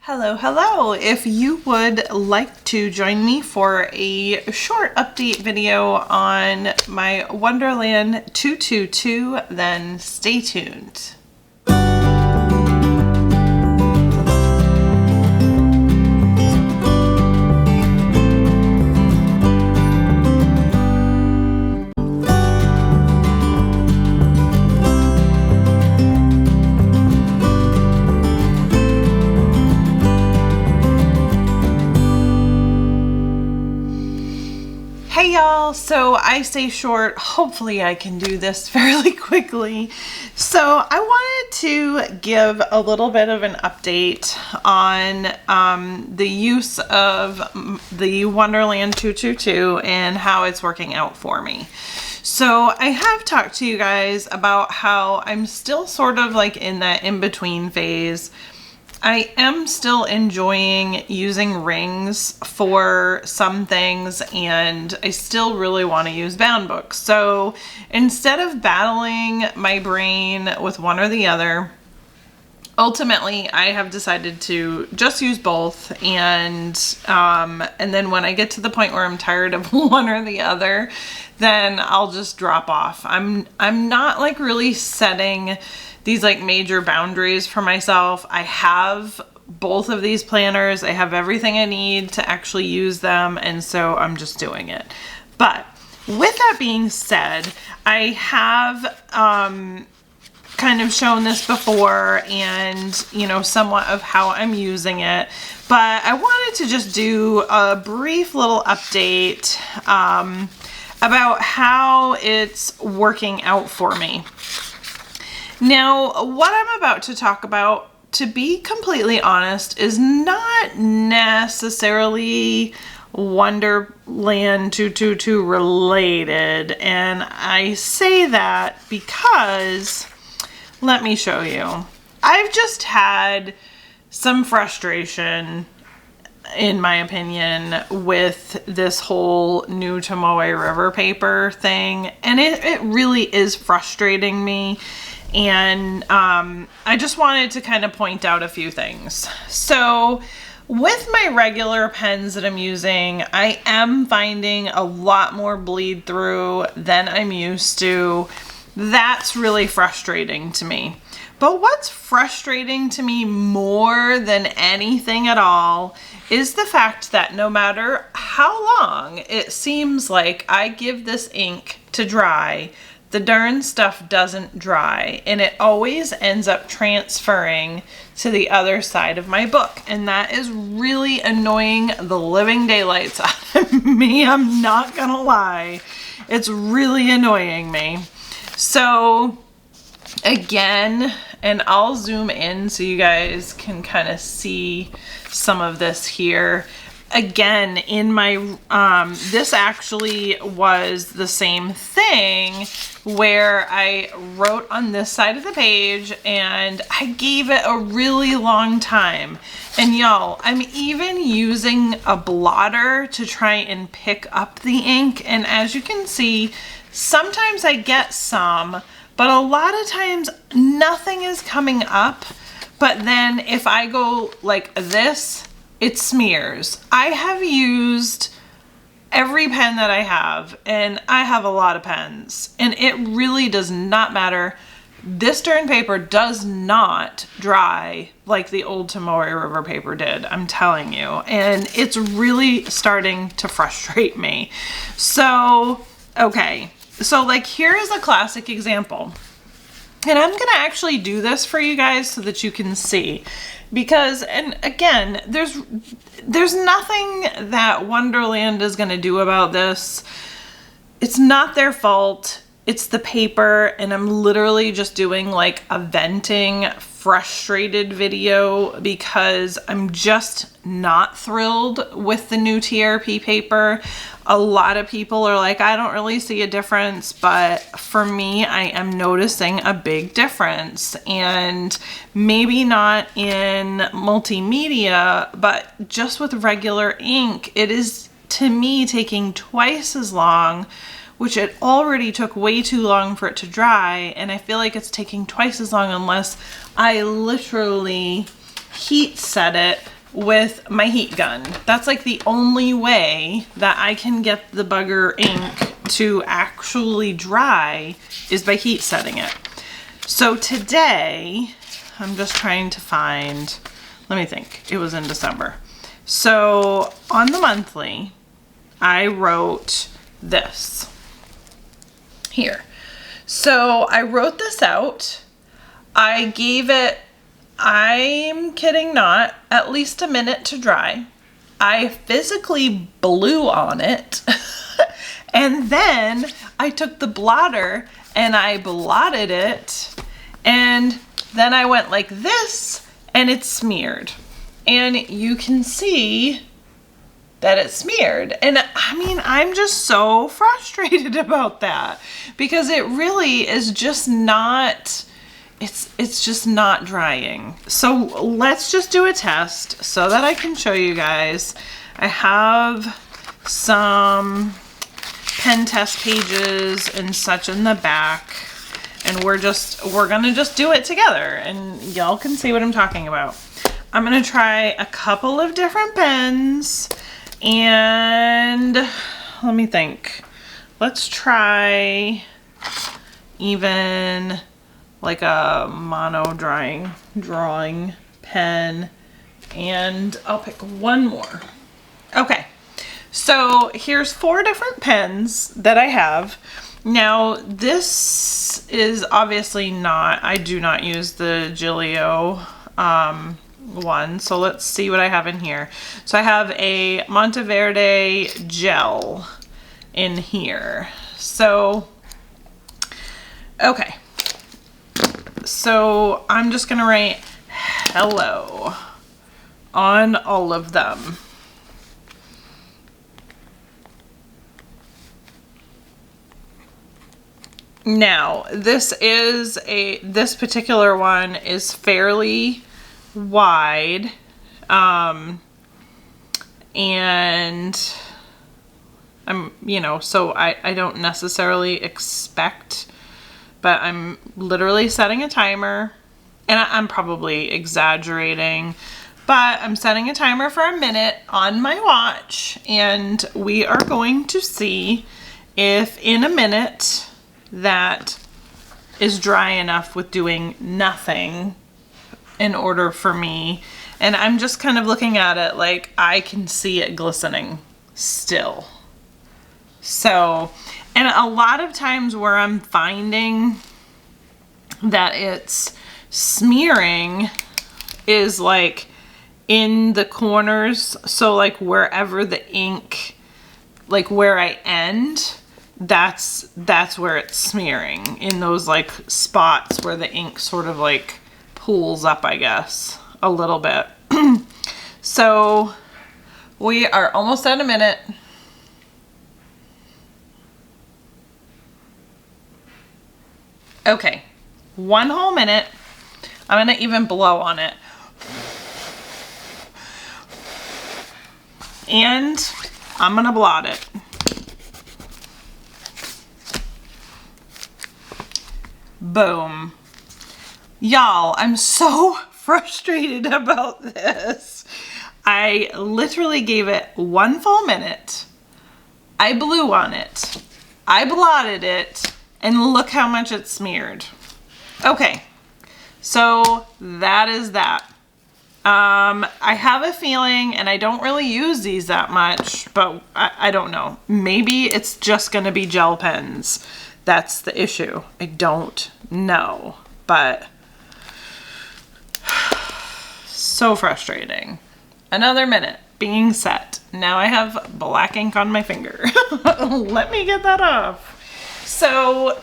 Hello, hello! If you would like to join me for a short update video on my Wonderland 222, then stay tuned. Hey y'all, so I say short, hopefully I can do this fairly quickly. So I wanted to give a little bit of an update on the use of the Wonderland 222 and how it's working out for me. So I have talked to you guys about how I'm still sort of like in that in-between phase. I am still enjoying using rings for some things, and I still really want to use bound books. So instead of battling my brain with one or the other, ultimately I have decided to just use both, and then when I get to the point where I'm tired of one or the other, then I'll just drop off. I'm not like really setting these like major boundaries for myself. I have both of these planners. I have everything I need to actually use them, and so I'm just doing it. But with that being said, I have kind of shown this before and, you know, somewhat of how I'm using it, but I wanted to just do a brief little update about how it's working out for me. Now, what I'm about to talk about, to be completely honest, is not necessarily Wonderland 222 related, and I say that because, let me show you. I've just had some frustration, in my opinion, with this whole new Tomoe River paper thing, and it really is frustrating me. And I just wanted to kind of point out a few things. So with my regular pens that I'm using, I am finding a lot more bleed through than I'm used to. That's really frustrating to me. But what's frustrating to me more than anything at all is the fact that no matter how long it seems like I give this ink to dry, the darn stuff doesn't dry, and it always ends up transferring to the other side of my book, and that is really annoying the living daylights out of me. I'm not gonna lie, it's really annoying me. So again, and I'll zoom in so you guys can kind of see some of this here. Again, in my, this actually was the same thing where I wrote on this side of the page and I gave it a really long time. And y'all, I'm even using a blotter to try and pick up the ink. And as you can see, sometimes I get some, but a lot of times nothing is coming up. But then if I go like this, it smears. I have used every pen that I have, and I have a lot of pens, and it really does not matter. This darn paper does not dry like the old Tomoe River paper did, I'm telling you, and it's really starting to frustrate me. So, okay, so like here is a classic example. And I'm gonna actually do this for you guys so that you can see. Because, and again, there's nothing that Wonderland is gonna do about this. It's not their fault. It's the paper, and I'm literally just doing like a venting, frustrated video because I'm just not thrilled with the new TRP paper. A lot of people are like, I don't really see a difference, but for me, I am noticing a big difference, and maybe not in multimedia, but just with regular ink, it is to me taking twice as long, which it already took way too long for it to dry, and I feel like it's taking twice as long unless I literally heat set it with my heat gun. That's like the only way that I can get the bugger ink to actually dry is by heat setting it. So today, I'm just trying to find, let me think, it was in December. So on the monthly, I wrote this here. So I wrote this out. I gave it, I'm kidding not, at least a minute to dry. I physically blew on it. And then I took the blotter and I blotted it. And then I went like this and it smeared. And you can see that it smeared. And I mean, I'm just so frustrated about that because it really is just not, it's just not drying. So let's just do a test so that I can show you guys. I have some pen test pages and such in the back, and we're gonna just do it together and y'all can see what I'm talking about. I'm gonna try a couple of different pens, and let me think. Let's try even like a mono drawing pen, and I'll pick one more. Okay, so here's 4 different pens that I have. Now this is obviously not, I do not use the Gillio one, so let's see what I have in here. So I have a Monteverde gel in here. So, okay. So I'm just gonna write hello on all of them. Now, this particular one is fairly wide, and so I don't necessarily expect, but I'm literally setting a timer, and I'm probably exaggerating, but I'm setting a timer for a minute on my watch, and we are going to see if in a minute that is dry enough with doing nothing in order for me. And I'm just kind of looking at it like I can see it glistening still. So, and a lot of times where I'm finding that it's smearing is like in the corners. So like wherever the ink, like where I end, that's where it's smearing, in those like spots where the ink sort of like pools up, I guess, a little bit. So we are almost at a minute. Okay, 1 whole minute. I'm gonna even blow on it. And I'm gonna blot it. Boom. Y'all, I'm so frustrated about this. I literally gave it 1 full minute. I blew on it. I blotted it, and look how much it smeared. Okay, so that is that. I have a feeling, and I don't really use these that much, but I don't know. Maybe it's just gonna be gel pens. That's the issue. I don't know, but so frustrating. Another minute being set. Now I have black ink on my finger. Let me get that off. So,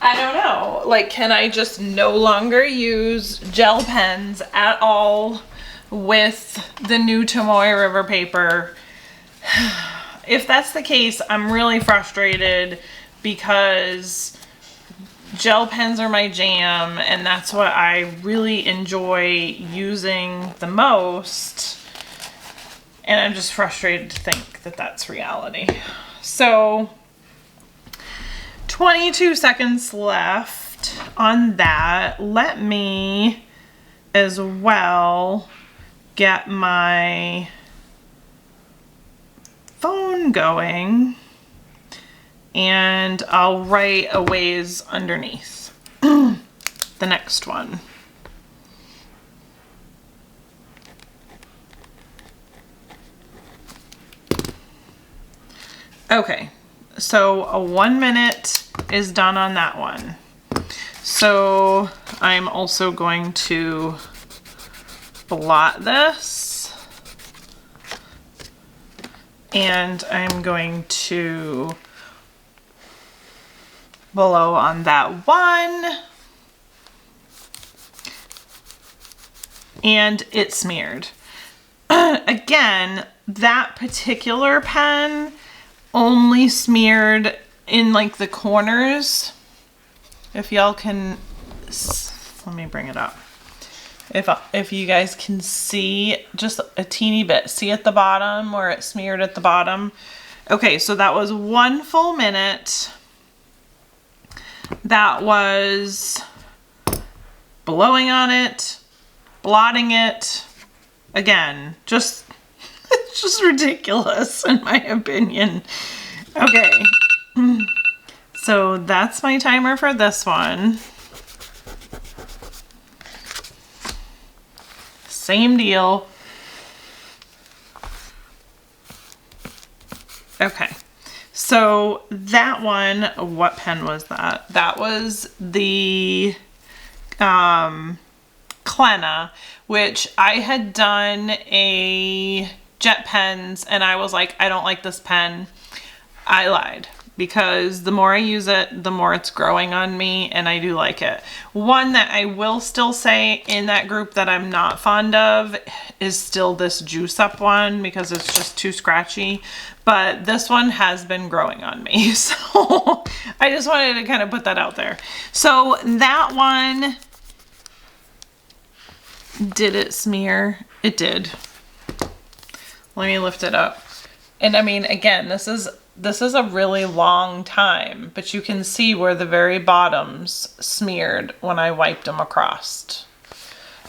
I don't know. Like, can I just no longer use gel pens at all with the new Tomoe River paper? If that's the case, I'm really frustrated because gel pens are my jam, and that's what I really enjoy using the most. And I'm just frustrated to think that that's reality. So 22 seconds left on that. Let me as well get my phone going, and I'll write a ways underneath the next one. Okay, so a 1 minute is done on that one. So I'm also going to blot this, and I'm going to blow on that one, and it smeared. Again, that particular pen only smeared in like the corners. If y'all can, let me bring it up. If you guys can see just a teeny bit, see at the bottom where it smeared at the bottom. Okay, so that was 1 full minute. That was blowing on it, blotting it. Again, just it's just ridiculous in my opinion. Okay, so that's my timer for this one. Same deal. Okay, so that one, what pen was that? That was the Clenna, which I had done a jet pens and I was like, I don't like this pen. I lied, because the more I use it, the more it's growing on me, and I do like it. One that I will still say in that group that I'm not fond of is still this Juice Up one, because it's just too scratchy, but this one has been growing on me. So I just wanted to kind of put that out there. So that one, did it smear? It did. Let me lift it up. And I mean, again, this is a really long time, but you can see where the very bottoms smeared when I wiped them across.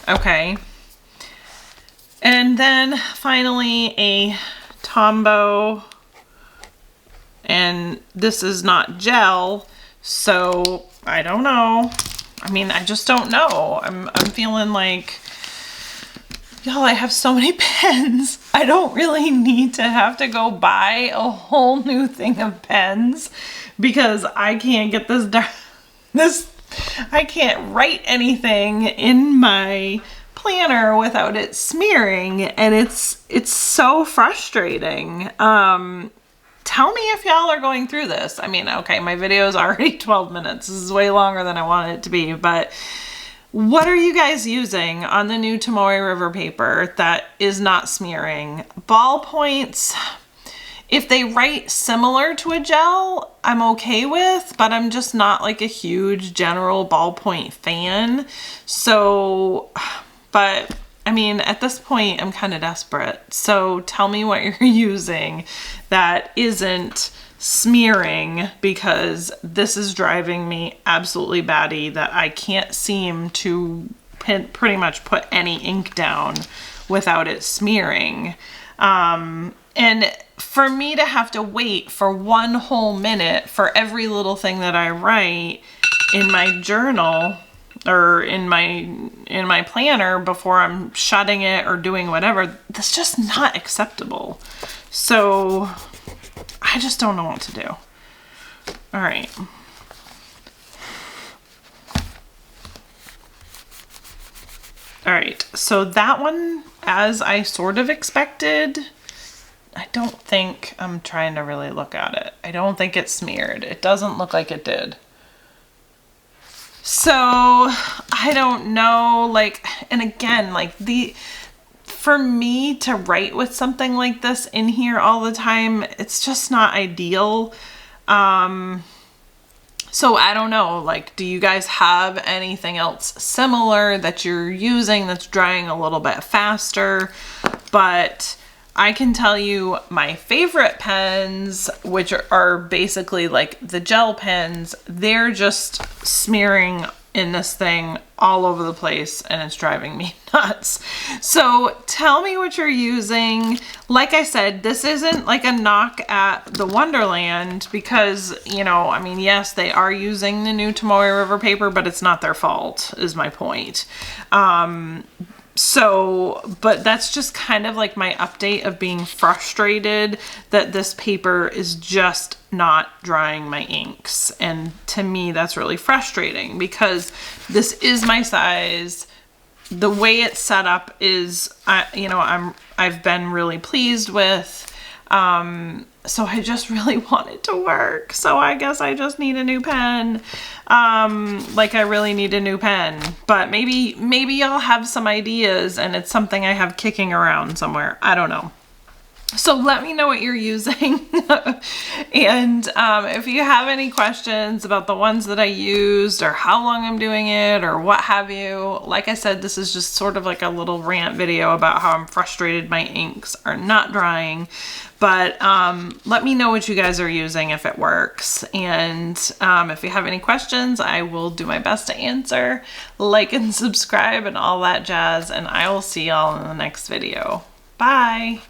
Okay. And then finally a Tombow, and this is not gel, so I don't know. I mean, I just don't know. I'm feeling like, y'all, I have so many pens. I don't really need to have to go buy a whole new thing of pens, because I can't get I can't write anything in my planner without it smearing, and it's so frustrating. Tell me if y'all are going through this. I mean, okay, my video is already 12 minutes. This is way longer than I wanted it to be, but what are you guys using on the new Tomoe River paper that is not smearing? Ballpoints, if they write similar to a gel, I'm okay with, but I'm just not like a huge general ballpoint fan. So, but I mean, at this point, I'm kind of desperate. So tell me what you're using that isn't smearing, because this is driving me absolutely batty that I can't seem to pretty much put any ink down without it smearing. And for me to have to wait for 1 whole minute for every little thing that I write in my journal or in my planner before I'm shutting it or doing whatever, that's just not acceptable. So I just don't know what to do. All right. All right, so that one, as I sort of expected, I don't think, I'm trying to really look at it, I don't think it smeared. It doesn't look like it did. So I don't know, like, and again, like for me to write with something like this in here all the time, it's just not ideal. So I don't know, like, do you guys have anything else similar that you're using that's drying a little bit faster? But I can tell you my favorite pens, which are basically like the gel pens, they're just smearing in this thing all over the place, and it's driving me nuts. So tell me what you're using. Like I said, this isn't like a knock at the Wonderland because, you know, I mean, yes, they are using the new Tomoe River paper, but it's not their fault, is my point. But that's just kind of like my update of being frustrated that this paper is just not drying my inks. And to me, that's really frustrating because this is my size. The way it's set up is, I've been really pleased with. So I just really want it to work. So I guess I just need a new pen. Like I really need a new pen, but maybe I'll have some ideas and it's something I have kicking around somewhere. I don't know. So let me know what you're using. And if you have any questions about the ones that I used or how long I'm doing it or what have you, like I said, this is just sort of like a little rant video about how I'm frustrated my inks are not drying. But let me know what you guys are using if it works. And if you have any questions, I will do my best to answer. Like and subscribe and all that jazz. And I will see y'all in the next video. Bye.